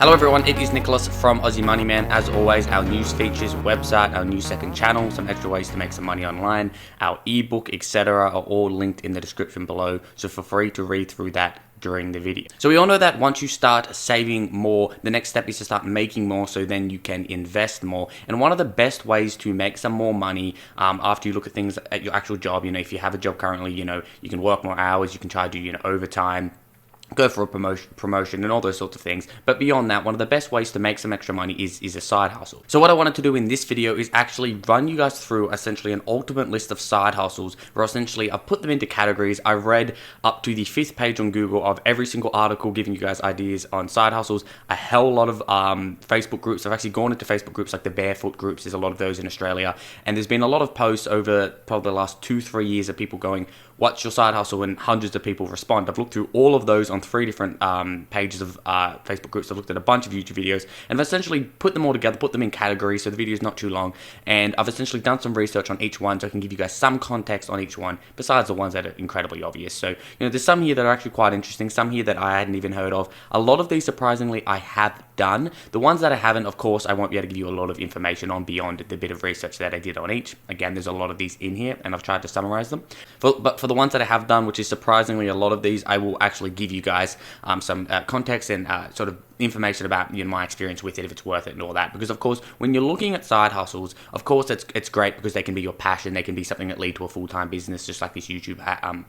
Hello everyone, it is Nicholas from Aussie MONEYMAN. As always, our news features, website, our new second channel, some extra ways to make some money online, our ebook, etc. are all linked in the description below, so feel free to read through that during the video. So we all know that once you start saving more, the next step is to start making more so then you can invest more. And one of the best ways to make some more money after you look at things at your actual job, if you have a job currently, you can work more hours, you can try to do, overtime, go for a promotion and all those sorts of things. But beyond that, one of the best ways to make some extra money is a side hustle. So what I wanted to do in this video is actually run you guys through essentially an ultimate list of side hustles where essentially I've put them into categories. I've read up to the 5th page on Google of every single article giving you guys ideas on side hustles. A hell lot of Facebook groups. I've actually gone into Facebook groups like the Barefoot groups. There's a lot of those in Australia. And there's been a lot of posts over probably the last 2-3 years of people going, what's your side hustle? And hundreds of people respond. I've looked through all of those on 3 different pages of Facebook groups. I've looked at a bunch of YouTube videos and I've essentially put them all together, put them in categories so the video is not too long, and I've essentially done some research on each one so I can give you guys some context on each one besides the ones that are incredibly obvious. So there's some here that are actually quite interesting, some here that I hadn't even heard of. A lot of these surprisingly I have done. The ones that I haven't, of course, I won't be able to give you a lot of information on beyond the bit of research that I did on each. Again, there's a lot of these in here and I've tried to summarize them. But for the ones that I have done, which is surprisingly a lot of these, I will actually give you guys some context and sort of information about my experience with it, if it's worth it and all that. Because of course, when you're looking at side hustles, of course it's great because they can be your passion, they can be something that lead to a full-time business, just like this YouTube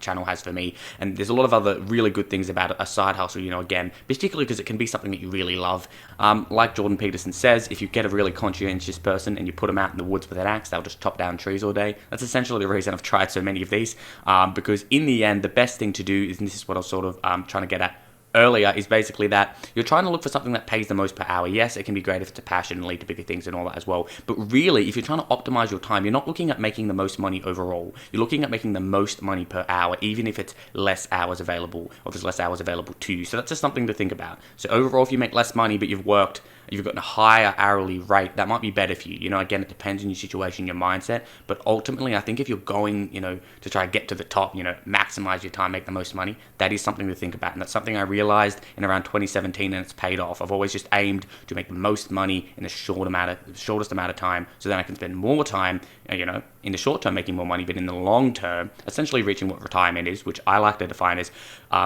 channel has for me. And there's a lot of other really good things about a side hustle, again, particularly because it can be something that you really love. Like Jordan Peterson says, if you get a really conscientious person and you put them out in the woods with an axe, they'll just chop down trees all day. That's essentially the reason I've tried so many of these, because in the end, the best thing to do is, and this is what I was sort of trying to get at earlier, is basically that you're trying to look for something that pays the most per hour. Yes, it can be great if it's a passion and lead to bigger things and all that as well. But really, if you're trying to optimize your time, you're not looking at making the most money overall. You're looking at making the most money per hour, even if it's less hours available or there's less hours available to you. So that's just something to think about. So overall, if you make less money, but you've got a higher hourly rate, that might be better for you. Again, it depends on your situation, your mindset. But ultimately, I think if you're going, to try to get to the top, maximize your time, make the most money, that is something to think about. And that's something I realized in around 2017, and it's paid off. I've always just aimed to make the most money in the shortest amount of time, so then I can spend more time, in the short term making more money, but in the long term, essentially reaching what retirement is, which I like to define as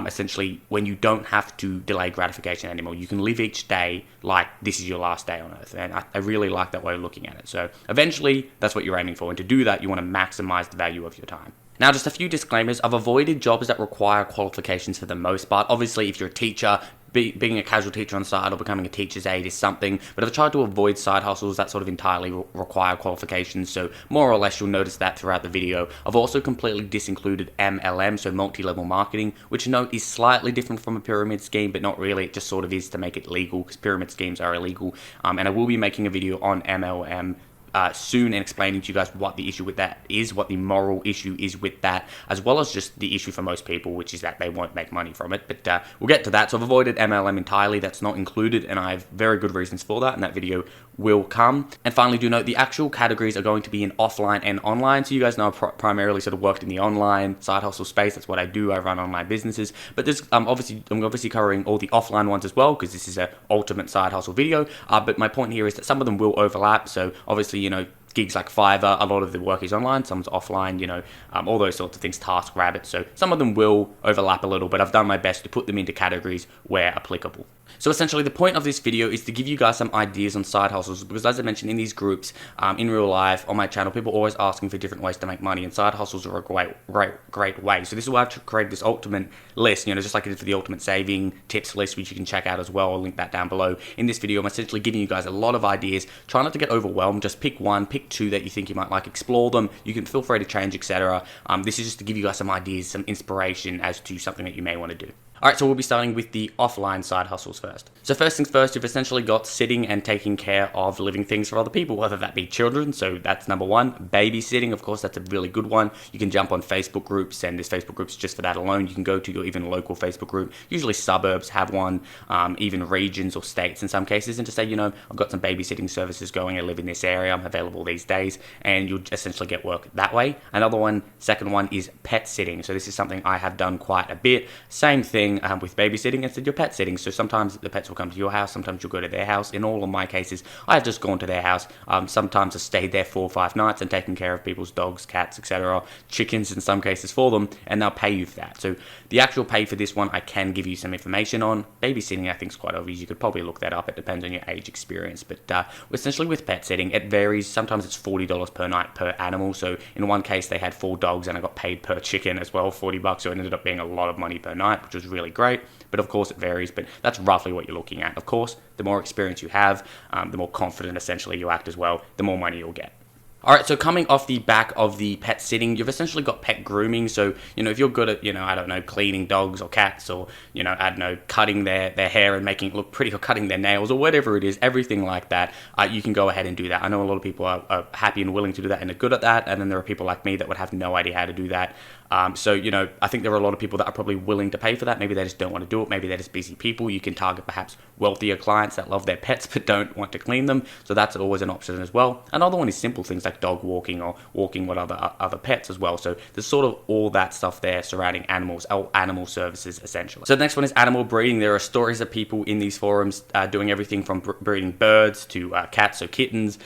essentially when you don't have to delay gratification anymore. You can live each day like this is your last day on earth. And I really like that way of looking at it. So eventually, that's what you're aiming for. And to do that, you want to maximize the value of your time. Now, just a few disclaimers. I've avoided jobs that require qualifications for the most part. Obviously, if you're a teacher, being a casual teacher on the side or becoming a teacher's aide is something, but I've tried to avoid side hustles that sort of entirely require qualifications, so more or less you'll notice that throughout the video. I've also completely disincluded MLM, so multi-level marketing, which note is slightly different from a pyramid scheme, but not really. It just sort of is to make it legal, because pyramid schemes are illegal. And I will be making a video on MLM soon and explaining to you guys what the issue with that is, what the moral issue is with that, as well as just the issue for most people, which is that they won't make money from it. But we'll get to that. So I've avoided MLM entirely. That's not included, and I have very good reasons for that, and that video will come. And finally, do note the actual categories are going to be in offline and online. So you guys know I've primarily sort of worked in the online side hustle space. That's what I do. I run online businesses. But there's I'm obviously covering all the offline ones as well, because this is an ultimate side hustle video. But my point here is that some of them will overlap. So obviously, gigs like Fivver, a lot of the work is online, some's offline, all those sorts of things, TaskRabbit. So some of them will overlap a little, but I've done my best to put them into categories where applicable. So essentially the point of this video is to give you guys some ideas on side hustles, because as I mentioned in these groups, in real life, on my channel, people are always asking for different ways to make money, and side hustles are a great way. So this is why I've created this ultimate list, just like I did for the ultimate saving tips list, which you can check out as well. I'll link that down below. In this video, I'm essentially giving you guys a lot of ideas. Try not to get overwhelmed. Just pick one, pick two that you think you might like, explore them. You can feel free to change, etc. This is just to give you guys some ideas, some inspiration as to something that you may want to do. Alright, so we'll be starting with the offline side hustles first. So first things first, you've essentially got sitting and taking care of living things for other people, whether that be children, so that's number one. Babysitting, of course, that's a really good one. You can jump on Facebook groups, and there's Facebook groups just for that alone. You can go to your even local Facebook group. Usually suburbs have one, even regions or states in some cases, and to say, I've got some babysitting services going, I live in this area, I'm available these days, and you'll essentially get work that way. Another one, second one, is pet sitting. So this is something I have done quite a bit. Same thing. saying with babysitting, instead you're pet sitting. So sometimes the pets will come to your house, sometimes you'll go to their house. In all of my cases, I've just gone to their house. Sometimes I've stayed there 4 or 5 nights and taken care of people's dogs, cats, etc., chickens in some cases for them, and they'll pay you for that. So the actual pay for this one, I can give you some information on. Babysitting, I think, is quite obvious. You could probably look that up. It depends on your age, experience. But essentially with pet sitting, it varies. Sometimes it's $40 per night per animal. So in one case, they had 4 dogs and I got paid per chicken as well, $40. So it ended up being a lot of money per night, which was really great. But of course, it varies. But that's roughly what you're looking at. Of course, the more experience you have, the more confident essentially you act as well, the more money you'll get. Alright, so coming off the back of the pet sitting, you've essentially got pet grooming. So, if you're good at, I don't know, cleaning dogs or cats, or, I don't know, cutting their hair and making it look pretty, or cutting their nails, or whatever it is, everything like that, you can go ahead and do that. I know a lot of people are happy and willing to do that and are good at that, and then there are people like me that would have no idea how to do that. So, I think there are a lot of people that are probably willing to pay for that. Maybe they just don't want to do it. Maybe they're just busy people. You can target perhaps wealthier clients that love their pets but don't want to clean them. So that's always an option as well. Another one is simple things like dog walking or walking with other pets as well. So there's sort of all that stuff there surrounding animals, animal services essentially. So the next one is animal breeding. There are stories of people in these forums doing everything from breeding birds to cats, so kittens,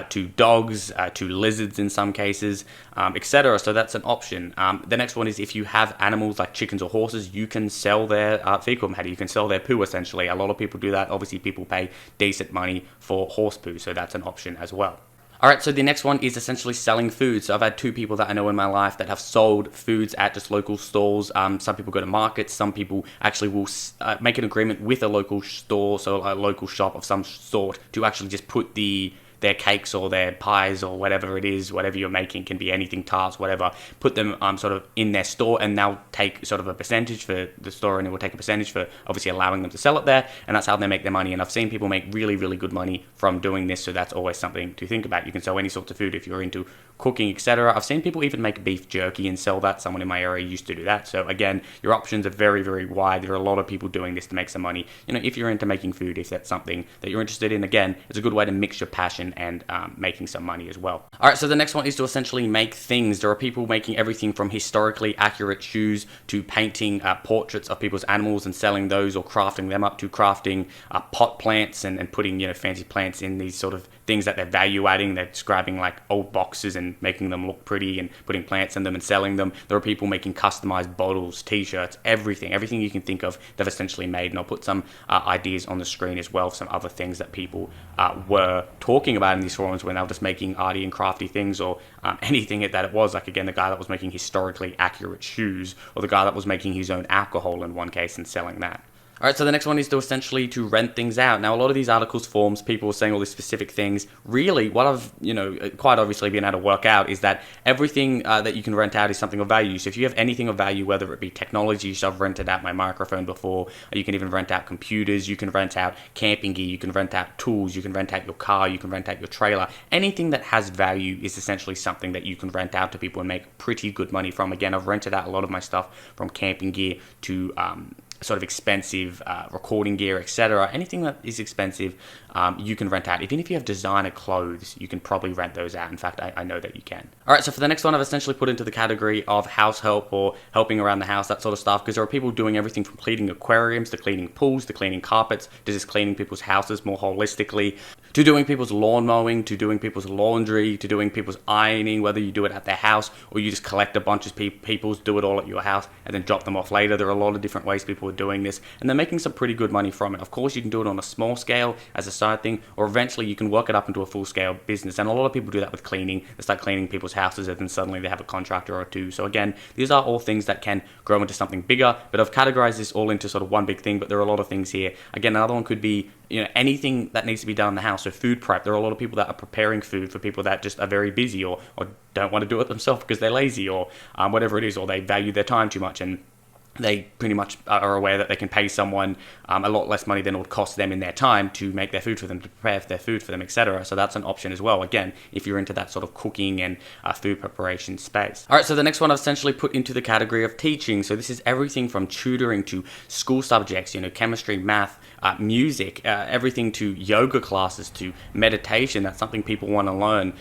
to dogs, to lizards in some cases, etc. So that's an option. The next one is if you have animals like chickens or horses, you can sell their fecal matter. You can sell their poo essentially. A lot of people do that. Obviously, people pay decent money for horse poo, so that's an option as well. Alright, so the next one is essentially selling food. So I've had 2 people that I know in my life that have sold foods at just local stores. Some people go to markets. Some people actually will make an agreement with a local store, so a local shop of some sort, to actually just put their cakes or their pies or whatever it is, whatever you're making, can be anything, tarts, whatever, put them sort of in their store, and they'll take sort of a percentage for the store, and it will take a percentage for obviously allowing them to sell it there, and that's how they make their money. And I've seen people make really, really good money from doing this, so that's always something to think about. You can sell any sorts of food if you're into cooking, etc. I've seen people even make beef jerky and sell that. Someone in my area used to do that. So again, your options are very, very wide. There are a lot of people doing this to make some money. If you're into making food, if that's something that you're interested in, again, it's a good way to mix your passion and making some money as well. Alright, so the next one is to essentially make things. There are people making everything from historically accurate shoes to painting portraits of people's animals and selling those, or crafting them up, to crafting pot plants and putting fancy plants in these sort of things that they're value adding. They're just grabbing like old boxes and making them look pretty and putting plants in them and selling them. There are people making customized bottles, t-shirts, everything you can think of they've essentially made. And I'll put some ideas on the screen as well, some other things that people were talking about in these forums when they were just making arty and crafty things, or anything that it was. Like again, the guy that was making historically accurate shoes, or the guy that was making his own alcohol in one case and selling that. Alright, so the next one is to essentially to rent things out. Now, a lot of these articles, forums, people are saying all these specific things. Really, what I've, quite obviously been able to work out is that everything that you can rent out is something of value. So if you have anything of value, whether it be technology, so I've rented out my microphone before, you can even rent out computers, you can rent out camping gear, you can rent out tools, you can rent out your car, you can rent out your trailer. Anything that has value is essentially something that you can rent out to people and make pretty good money from. Again, I've rented out a lot of my stuff, from camping gear to sort of expensive recording gear, etc. Anything that is expensive, you can rent out. Even if you have designer clothes, you can probably rent those out. In fact, I know that you can. Alright, so for the next one, I've essentially put into the category of house help, or helping around the house, that sort of stuff, because there are people doing everything from cleaning aquariums, to cleaning pools, to cleaning carpets, to just cleaning people's houses more holistically, to doing people's lawn mowing, to doing people's laundry, to doing people's ironing, whether you do it at their house or you just collect a bunch of people's, do it all at your house and then drop them off later. There are a lot of different ways people are doing this, and they're making some pretty good money from it. Of course, you can do it on a small scale as a side thing, or eventually you can work it up into a full-scale business, and a lot of people do that with cleaning. They start cleaning people's houses and then suddenly they have a contractor or two. So again, these are all things that can grow into something bigger, but I've categorized this all into sort of one big thing, but there are a lot of things here. Again, another one could be anything that needs to be done in the house. So food prep. There are a lot of people that are preparing food for people that just are very busy, or don't want to do it themselves because they're lazy, or whatever it is, or they value their time too much, and they pretty much are aware that they can pay someone a lot less money than it would cost them in their time to make their food for them, to prepare their food for them, etc. So that's an option as well, again, if you're into that sort of cooking and food preparation space. Alright, so the next one I've essentially put into the category of teaching. So this is everything from tutoring to school subjects, chemistry, math, music, everything to yoga classes, to meditation. That's something people want to learn.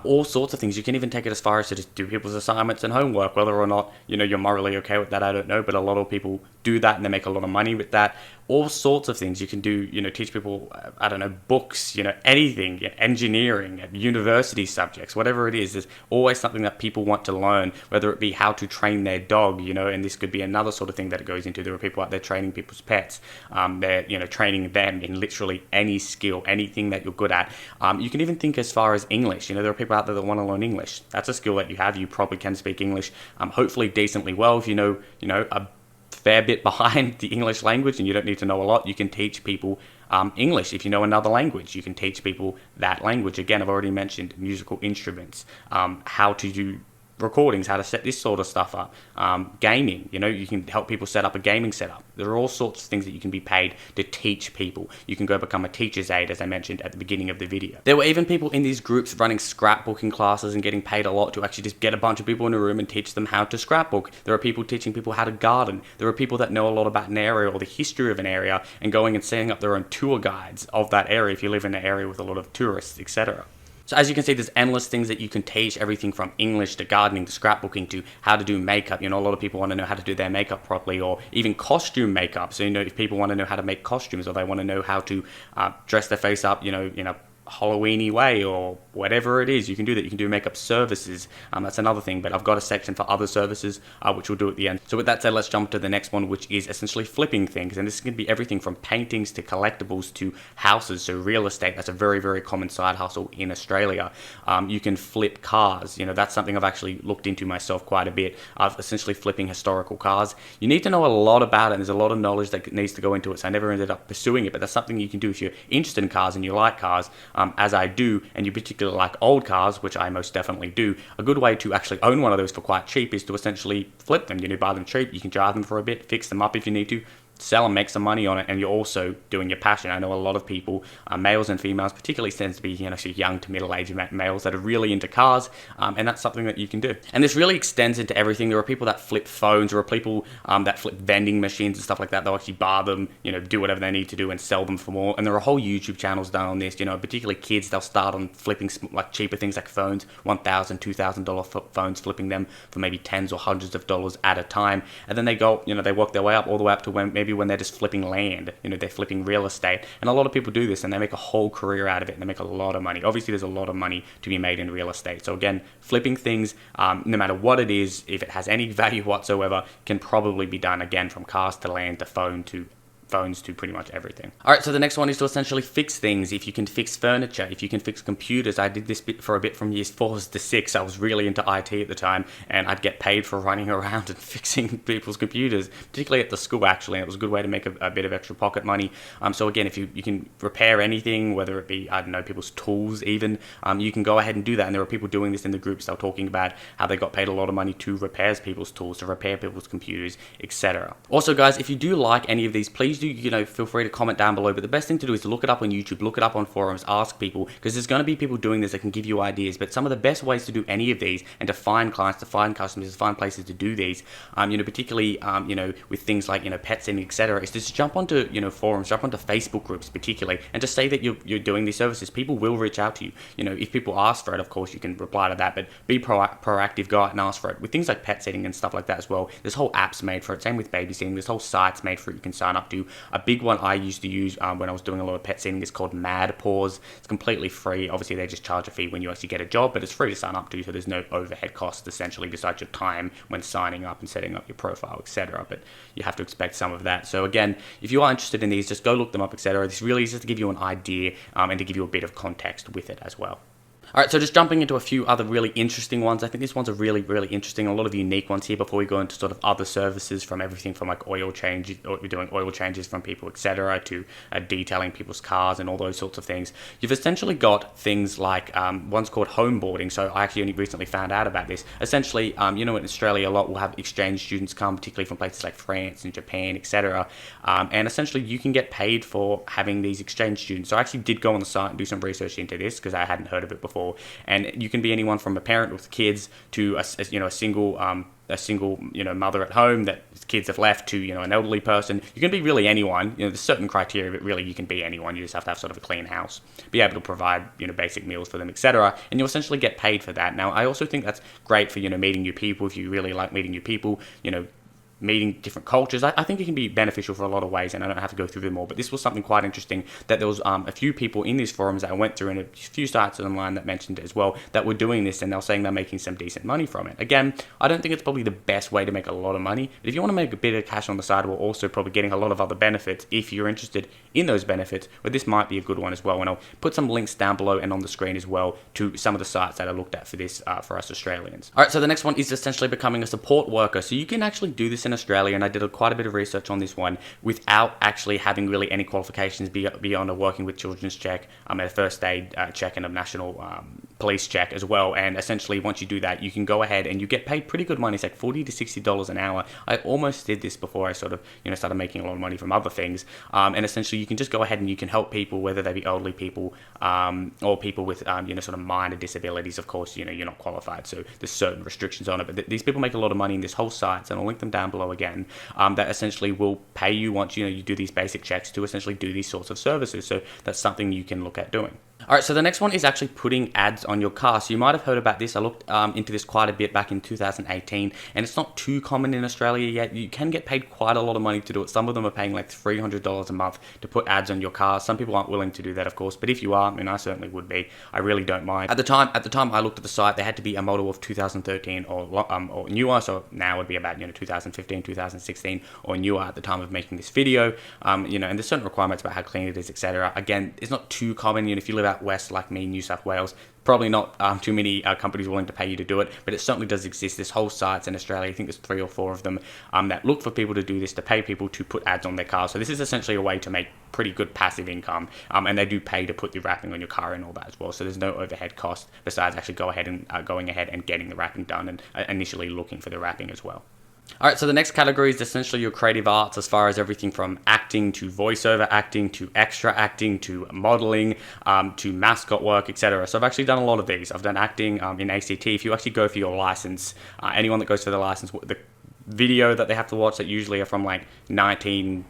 All sorts of things. You can even take it as far as to just do people's assignments and homework, whether or not, you're morally okay with that, I don't know, but a lot of people do that and they make a lot of money with that. All sorts of things you can do, teach people, I don't know, books, anything, engineering, university subjects, whatever it is. There's always something that people want to learn, whether it be how to train their dog, and this could be another sort of thing that it goes into. There are people out there training people's pets. They're, training them in literally any skill, anything that you're good at. You can even think as far as English. There are people out there that want to learn English. That's a skill that you have. You probably can speak English, hopefully decently well. If you know, a fair bit behind the English language and you don't need to know a lot, you can teach people English. If you know another language, you can teach people that language. Again, I've already mentioned musical instruments, how to do recordings, how to set this sort of stuff up, gaming. You can help people set up a gaming setup. There are all sorts of things that you can be paid to teach people. You can go become a teacher's aide, as I mentioned at the beginning of the video. There were even people in these groups running scrapbooking classes and getting paid a lot to actually just get a bunch of people in a room and teach them how to scrapbook. There are people teaching people how to garden. There are people that know a lot about an area or the history of an area and going and setting up their own tour guides of that area if you live in an area with a lot of tourists, etc. So as you can see, there's endless things that you can teach, everything from English to gardening to scrapbooking to how to do makeup. A lot of people want to know how to do their makeup properly, or even costume makeup. So, if people want to know how to make costumes, or they want to know how to dress their face up, in a Halloween-y way, or whatever it is, you can do that. You can do makeup services. That's another thing, but I've got a section for other services, which we'll do at the end. So with that said, let's jump to the next one, which is essentially flipping things. And this can be everything from paintings to collectibles to houses. So real estate, that's a very, very common side hustle in Australia. You can flip cars. That's something I've actually looked into myself quite a bit. Essentially flipping historical cars. You need to know a lot about it, and there's a lot of knowledge that needs to go into it. So I never ended up pursuing it, but that's something you can do if you're interested in cars and you like cars. As I do, and you particularly like old cars, which I most definitely do. A good way to actually own one of those for quite cheap is to essentially flip them. Buy them cheap, you can drive them for a bit, fix them up if you need to, sell and make some money on it, and you're also doing your passion. I know a lot of people, males and females, particularly tends to be young to middle-aged males that are really into cars, and that's something that you can do. And this really extends into everything. There are people that flip phones, there are people that flip vending machines and stuff like that. They'll actually bar them, do whatever they need to do and sell them for more. And there are whole YouTube channels done on this. Particularly kids, they'll start on flipping cheaper things like phones, $1,000, $2,000 phones, flipping them for maybe tens or hundreds of dollars at a time, and then they go, they work their way up all the way up to when they're just flipping land, they're flipping real estate. And a lot of people do this and they make a whole career out of it and they make a lot of money. Obviously, there's a lot of money to be made in real estate. So again, flipping things, no matter what it is, if it has any value whatsoever, can probably be done, again, from cars to land to phones to pretty much everything. Alright, so the next one is to essentially fix things. If you can fix furniture, if you can fix computers. I did this bit for a bit from years 4 to 6. I was really into IT at the time, and I'd get paid for running around and fixing people's computers, particularly at the school, actually. It was a good way to make a bit of extra pocket money. So again, if you can repair anything, whether it be, I don't know, people's tools even, you can go ahead and do that. And there are people doing this in the groups. They're talking about how they got paid a lot of money to repair people's tools, to repair people's computers, etc. Also, guys, if you do like any of these, please do, feel free to comment down below. But the best thing to do is to look it up on YouTube, look it up on forums, ask people, because there's going to be people doing this that can give you ideas. But some of the best ways to do any of these and to find clients, to find customers, to find places to do these, particularly, with things like, pet sitting, etc., is just jump onto, forums, jump onto Facebook groups particularly, and just say that you're doing these services. People will reach out to you. If people ask for it, of course, you can reply to that, but be proactive, go out and ask for it. With things like pet sitting and stuff like that as well, there's whole apps made for it. Same with babysitting, there's whole sites made for it you can sign up to. A big one I used to use when I was doing a lot of pet sitting is called Mad Paws. It's completely free. Obviously, they just charge a fee when you actually get a job, but it's free to sign up to, so there's no overhead costs essentially besides your time when signing up and setting up your profile, etc. But you have to expect some of that. So again, if you are interested in these, just go look them up, etc. This really is just to give you an idea and to give you a bit of context with it as well. Alright, so just jumping into a few other really interesting ones. I think this one's a really, really interesting, a lot of unique ones here before we go into sort of other services, from everything from like oil changes, or doing oil changes from people, etc., to detailing people's cars and all those sorts of things. You've essentially got things like, one's called homeboarding. So I actually only recently found out about this. Essentially, in Australia, a lot will have exchange students come, particularly from places like France and Japan, etc. And essentially, you can get paid for having these exchange students. So I actually did go on the site and do some research into this because I hadn't heard of it before. before. And you can be anyone from a parent with kids to a single mother at home that kids have left to an elderly person. You can be really anyone. There's certain criteria, but really you can be anyone. You just have to have sort of a clean house, be able to provide basic meals for them, etc. And you'll essentially get paid for that. Now I also think that's great for meeting new people. If you really like meeting new people, meeting different cultures, I think it can be beneficial for a lot of ways, and I don't have to go through them all, but this was something quite interesting, that there was a few people in these forums that I went through, and a few sites online that mentioned it as well, that were doing this, and they're saying they're making some decent money from it. Again, I don't think it's probably the best way to make a lot of money, but if you want to make a bit of cash on the side while also probably getting a lot of other benefits, if you're interested in those benefits, but this might be a good one as well, and I'll put some links down below and on the screen as well to some of the sites that I looked at for this for us Australians. Alright, so the next one is essentially becoming a support worker. So you can actually do this in Australia, and I did quite a bit of research on this one without actually having really any qualifications beyond working with children's check, a first aid check, and a national police check as well. And essentially once you do that, you can go ahead and you get paid pretty good money. It's like $40 to $60 an hour. I almost did this before I sort of started making a lot of money from other things, and essentially you can just go ahead and you can help people, whether they be elderly people or people with sort of minor disabilities. Of course, you're not qualified, so there's certain restrictions on it, but these people make a lot of money in this whole site, and I'll link them down below again, that essentially will pay you once you do these basic checks to essentially do these sorts of services. So that's something you can look at doing. Alright, so the next one is actually putting ads on your car. So you might have heard about this. I looked into this quite a bit back in 2018, and it's not too common in Australia yet. You can get paid quite a lot of money to do it. Some of them are paying like $300 a month to put ads on your car. Some people aren't willing to do that, of course, but if you are, and I certainly would be, I really don't mind. At the time I looked at the site, they had to be a model of 2013 or newer, so now it would be about 2015, 2016 or newer at the time of making this video. And there's certain requirements about how clean it is, etc. Again, it's not too common. If you live out west like me, New South Wales, probably not too many companies willing to pay you to do it, but it certainly does exist. This whole sites in Australia, I think there's 3 or 4 of them that look for people to do this, to pay people to put ads on their cars. So this is essentially a way to make pretty good passive income, and they do pay to put the wrapping on your car and all that as well. So there's no overhead cost besides actually going ahead and getting the wrapping done, and initially looking for the wrapping as well. Alright, so the next category is essentially your creative arts, as far as everything from acting to voiceover acting to extra acting to modeling to mascot work, etc. So I've actually done a lot of these. I've done acting in ACT. If you actually go for your license, anyone that goes for the license, the video that they have to watch that usually are from like 90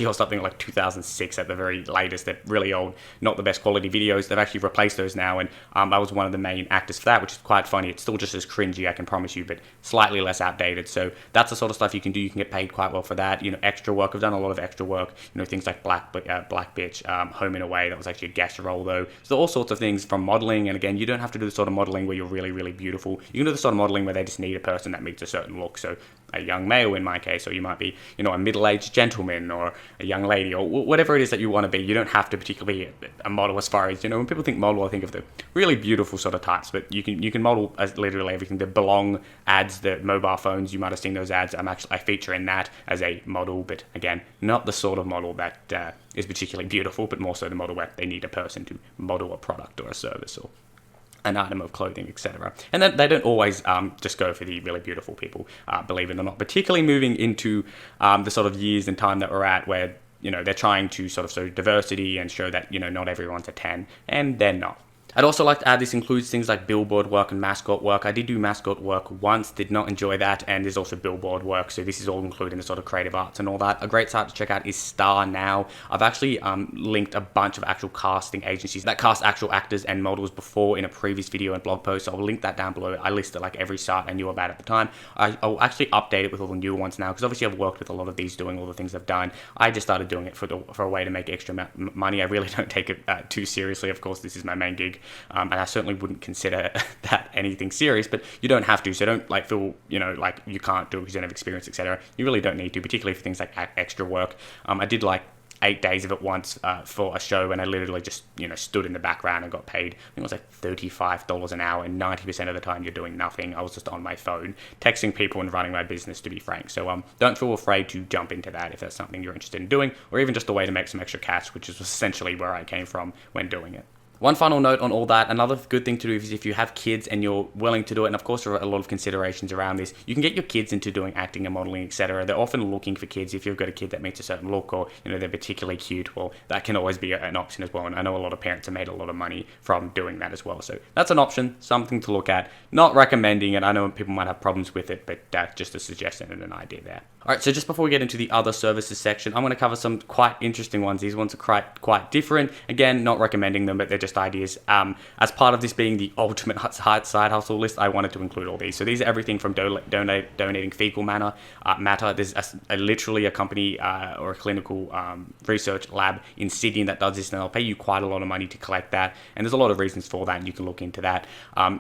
or something, like 2006 at the very latest. They're really old, not the best quality videos. They've actually replaced those now, and I was one of the main actors for that, which is quite funny. It's still just as cringy, I can promise you, but slightly less outdated. So that's the sort of stuff you can do. You can get paid quite well for that. Extra work. I've done a lot of extra work. Things like Black Bitch, Home and Away. That was actually a guest role though. So all sorts of things from modeling. And again, you don't have to do the sort of modeling where you're really, really beautiful. You can do the sort of modeling where they just need a person that meets a certain look. So a young male in my case, or you might be, a middle-aged gentleman or a young lady, or whatever it is that you want to be. You don't have to particularly be a model, as far as, when people think model, I think of the really beautiful sort of types, but you can model as literally everything. The Belong ads, the mobile phones, you might have seen those ads. I feature in that as a model, but again, not the sort of model that is particularly beautiful, but more so the model where they need a person to model a product or a service or an item of clothing, etc. And then they don't always just go for the really beautiful people, believe it or not, particularly moving into the sort of years and time that we're at, where they're trying to sort of show diversity and show that not everyone's a 10, and they're not. I'd also like to add, this includes things like billboard work and mascot work. I did do mascot work once, did not enjoy that, and there's also billboard work, so this is all included in the sort of creative arts and all that. A great site to check out is Star Now. I've actually linked a bunch of actual casting agencies that cast actual actors and models before in a previous video and blog post, so I'll link that down below. I listed like every site I knew about at the time. I'll actually update it with all the newer ones now, because obviously I've worked with a lot of these, doing all the things I've done. I just started doing it for a way to make extra money. I really don't take it too seriously. Of course, this is my main gig, and I certainly wouldn't consider that anything serious, but you don't have to, so don't feel like you can't do it because you don't have experience, etc. You really don't need to, particularly for things like extra work. I did 8 days of it once for a show, and I literally just stood in the background and got paid. I think it was like $35 an hour, and 90% of the time you're doing nothing. I was just on my phone texting people and running my business, to be frank. So don't feel afraid to jump into that if that's something you're interested in doing, or even just a way to make some extra cash, which is essentially where I came from when doing it. One final note on all that, another good thing to do is if you have kids and you're willing to do it, and of course there are a lot of considerations around this, you can get your kids into doing acting and modeling, etc. They're often looking for kids. If you've got a kid that meets a certain look, or they're particularly cute, well, that can always be an option as well. And I know a lot of parents have made a lot of money from doing that as well. So that's an option, something to look at. Not recommending it. I know people might have problems with it, but just a suggestion and an idea there. All right, so just before we get into the other services section, I'm going to cover some quite interesting ones. These ones are quite different. Again, not recommending them, but they're just ideas. As part of this being the ultimate side hustle list, I wanted to include all these. So these are everything from donating fecal matter. There's literally a company or a clinical research lab in Sydney that does this, and they'll pay you quite a lot of money to collect that. And there's a lot of reasons for that, and you can look into that.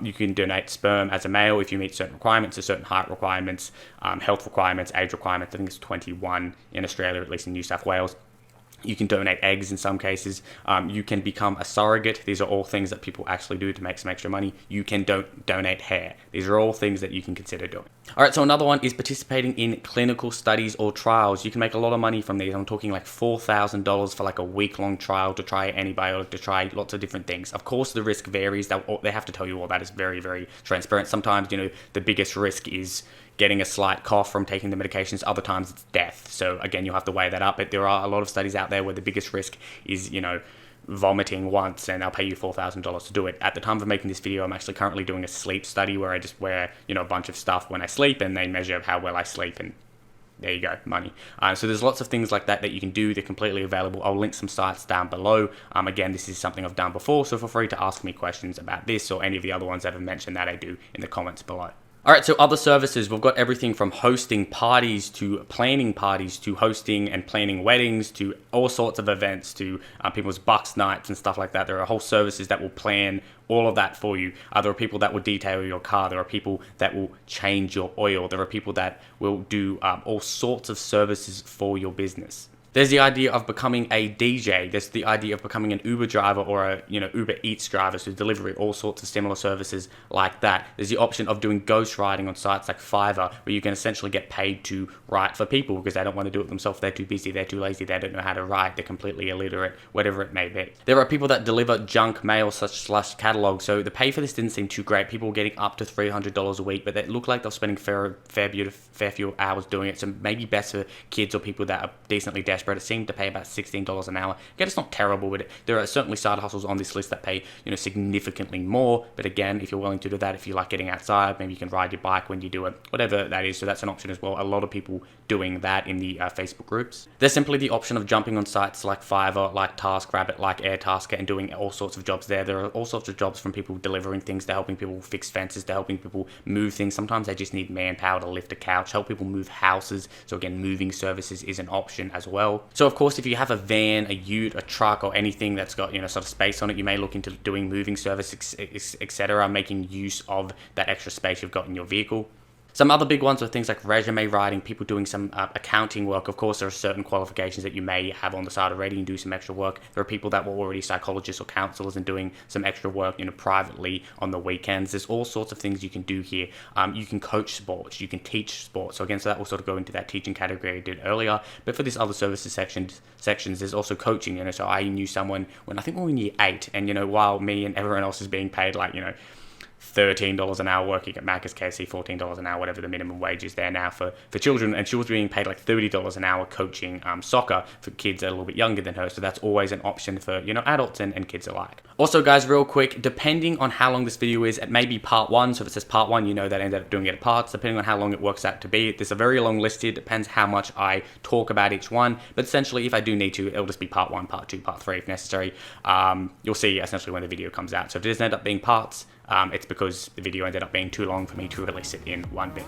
You can donate sperm as a male if you meet certain requirements, so certain height requirements, health requirements, age requirements. I think it's 21 in Australia, at least in New South Wales. You can donate eggs in some cases. You can become a surrogate. These are all things that people actually do to make some extra money. You can donate hair. These are all things that you can consider doing. All right, so another one is participating in clinical studies or trials. You can make a lot of money from these. I'm talking like $4,000 for like a week-long trial to try antibiotic, to try lots of different things. Of course, the risk varies. They have to tell you all that is very, very transparent. Sometimes, the biggest risk is getting a slight cough from taking the medications. Other times it's death. So again, you'll have to weigh that up. But there are a lot of studies out there where the biggest risk is, vomiting once, and they'll pay you $4,000 to do it. At the time of making this video, I'm actually currently doing a sleep study where I just wear, a bunch of stuff when I sleep, and they measure how well I sleep, and there you go, money. So there's lots of things like that you can do. They're completely available. I'll link some sites down below. Again, this is something I've done before, so feel free to ask me questions about this or any of the other ones that I've mentioned that I do in the comments below. All right, so other services, we've got everything from hosting parties to planning parties to hosting and planning weddings to all sorts of events to people's bucks nights and stuff like that. There are whole services that will plan all of that for you. There are people that will detail your car. There are people that will change your oil. There are people that will do all sorts of services for your business. There's the idea of becoming a DJ. There's the idea of becoming an Uber driver or a Uber Eats driver, so delivery, all sorts of similar services like that. There's the option of doing ghostwriting on sites like Fivver, where you can essentially get paid to write for people because they don't want to do it themselves. They're too busy, they're too lazy, they don't know how to write, they're completely illiterate, whatever it may be. There are people that deliver junk mail / catalog. So the pay for this didn't seem too great. People were getting up to $300 a week, but they look like they're spending fair few hours doing it. So maybe best for kids or people that are decently desperate. It seemed to pay about $16 an hour. Again, it's not terrible, but there are certainly side hustles on this list that pay significantly more. But again, if you're willing to do that, if you like getting outside, maybe you can ride your bike when you do it, whatever that is. So that's an option as well. A lot of people doing that in the Facebook groups. There's simply the option of jumping on sites like Fiverr, like TaskRabbit, like Airtasker, and doing all sorts of jobs there. There are all sorts of jobs from people delivering things to helping people fix fences, to helping people move things. Sometimes they just need manpower to lift a couch, help people move houses. So again, moving services is an option as well. So of course, if you have a van, a ute, a truck, or anything that's got sort of space on it, you may look into doing moving service, etc., making use of that extra space you've got in your vehicle. Some other big ones are things like resume writing, people doing some accounting work. Of course, there are certain qualifications that you may have on the side already and do some extra work. There are people that were already psychologists or counselors and doing some extra work, privately on the weekends. There's all sorts of things you can do here. You can coach sports, you can teach sports. So again, so that will sort of go into that teaching category I did earlier. But for this other services sections, there's also coaching. So I knew someone when we were in year 8, and while me and everyone else is being paid like $13 an hour working at Macca's, KFC, $14 an hour, whatever the minimum wage is there now for children, and she was being paid like $30 an hour coaching soccer for kids that are a little bit younger than her. So that's always an option for adults and kids alike. Also, guys, real quick, depending on how long this video is, it may be part 1. So if it says part 1, that I ended up doing it at parts. Depending on how long it works out to be, there's a very long list here. It depends how much I talk about each one. But essentially, if I do need to, it'll just be part 1, part 2, part 3 if necessary. You'll see essentially when the video comes out. So if it doesn't end up being parts, it's because the video ended up being too long for me to release it in one bit.